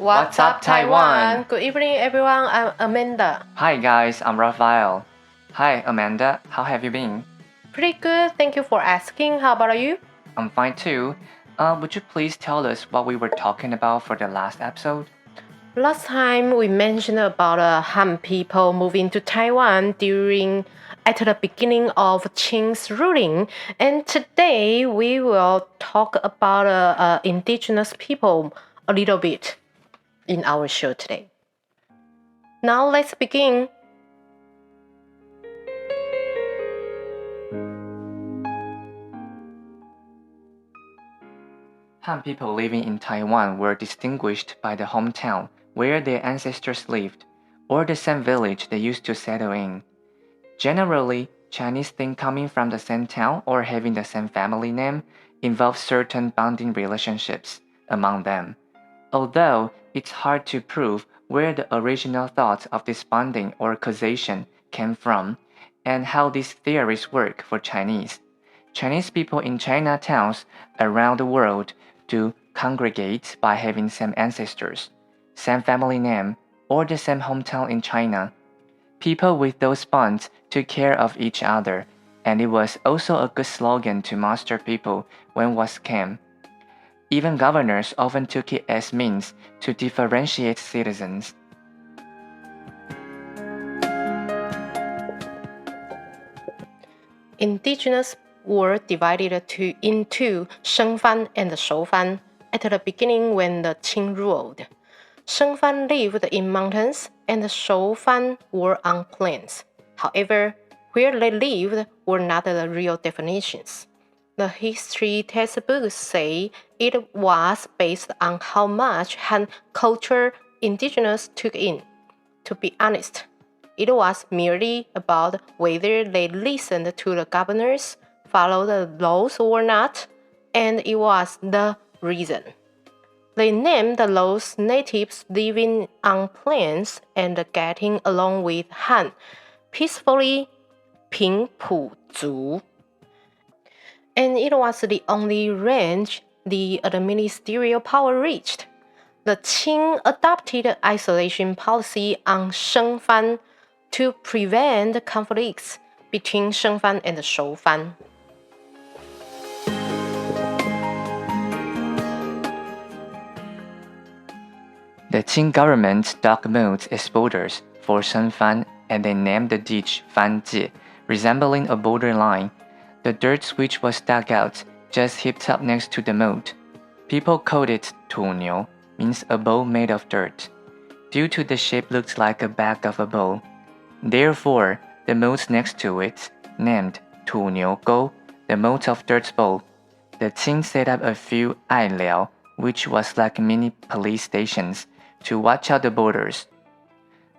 What's up, Taiwan? Good evening, everyone. I'm Amanda. Hi guys, I'm Raphael. Hi Amanda, how have you been? Pretty good. Thank you for asking. How about you? I'm fine too. Would you please tell us what we were talking about for the last episode? Last time we mentioned about Han people moving to Taiwan at the beginning of Qing's ruling, and today we will talk about indigenous people a little bit in our show today. Now let's begin. Han people living in Taiwan were distinguished by the hometown where their ancestors lived, or the same village they used to settle in. Generally, Chinese think coming from the same town or having the same family name involves certain bonding relationships among them. Although it's hard to prove where the original thought of this bonding or causation came from and how these theories work for Chinese. Chinese people in Chinatowns around the world do congregate by having same ancestors, same family name, or the same hometown in China. People with those bonds took care of each other, and it was also a good slogan to muster people when war came. Even governors often took it as means to differentiate citizens. Indigenous were divided into Sheng-Fan and Shui-Fan at the beginning when the Qing ruled. Sheng-Fan lived in mountains and Shui-Fan were on plains. However, where they lived were not the real definitions. The history textbooks say it was based on how much Han culture indigenous took in. To be honest, it was merely about whether they listened to the governors, followed the laws or not, and it was the reason. They named the laws natives living on plains and getting along with Han peacefully Ping Pu Zhu. And it was the only range the ministerial power reached. The Qing adopted isolation policy on Sheng-Fan to prevent conflicts between Sheng-Fan and Shui-Fan. The Qing government dug moats as borders for Sheng-Fan and they named the ditch Fanjie, resembling a border line. The dirt which was dug out just heaped up next to the moat. People called it Tu means a bowl made of dirt, due to the shape looked like a back of a bowl. Therefore, the moat next to it, named Tu Gou, the moat of dirt bowl. The Qing set up a few ailiao, which was like mini police stations, to watch out the borders.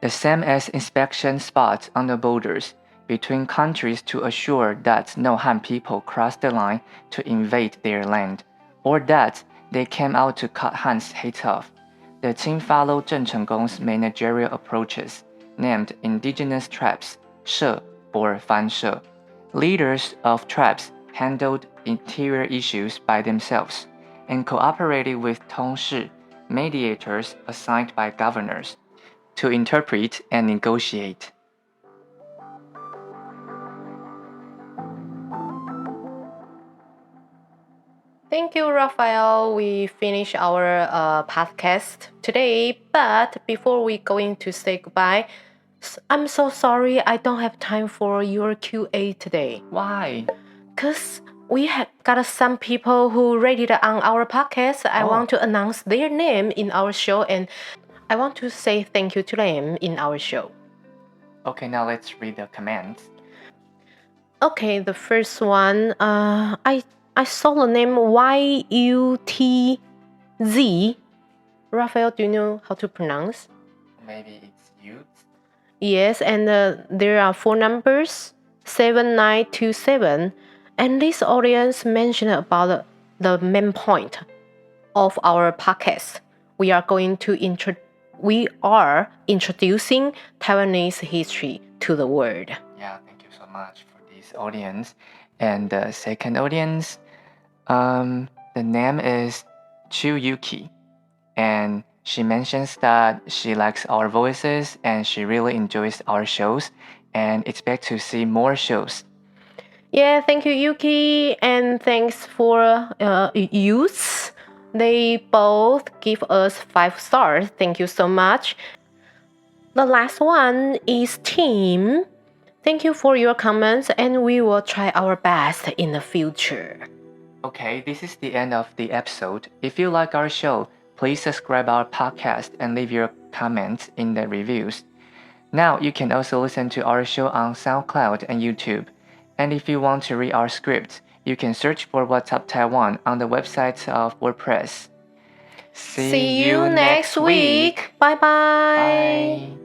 The same as inspection spots on the borders between countries to assure that no Han people crossed the line to invade their land, or that they came out to cut Han's heads off. The Qing followed Zheng Chenggong's managerial approaches, named indigenous tribes, She or Fan She. Leaders of tribes handled interior issues by themselves and cooperated with Tongshi, mediators assigned by governors, to interpret and negotiate. Thank you, Raphael. We finished our podcast today, but before we going to say goodbye, I'm so sorry I don't have time for your QA today. Why? Because we have got some people who rated on our podcast. I want to announce their name in our show, and I want to say thank you to them in our show. Okay, now let's read the comments. Okay, the first one, I saw the name YUTZ. Raphael, do you know how to pronounce? Maybe it's youth. Yes, and there are 4 numbers, 7927. And this audience mentioned about the main point of our podcast. We are introducing Taiwanese history to the world. Yeah, thank you so much for this audience. And the second audience, the name is Chu Yuki, and She mentions that she likes our voices and she really enjoys our shows and expects to see more shows. Yeah, thank you, Yuki, and thanks for youths. They both give us 5 stars. Thank you so much. The last one is Tim. Thank you for your comments, and we will try our best in the future. Okay, this is the end of the episode. If you like our show, please subscribe our podcast and leave your comments in the reviews. Now you can also listen to our show on SoundCloud and YouTube. And if you want to read our script, you can search for What's Up Taiwan on the website of WordPress. See you next week. Bye-bye. Bye.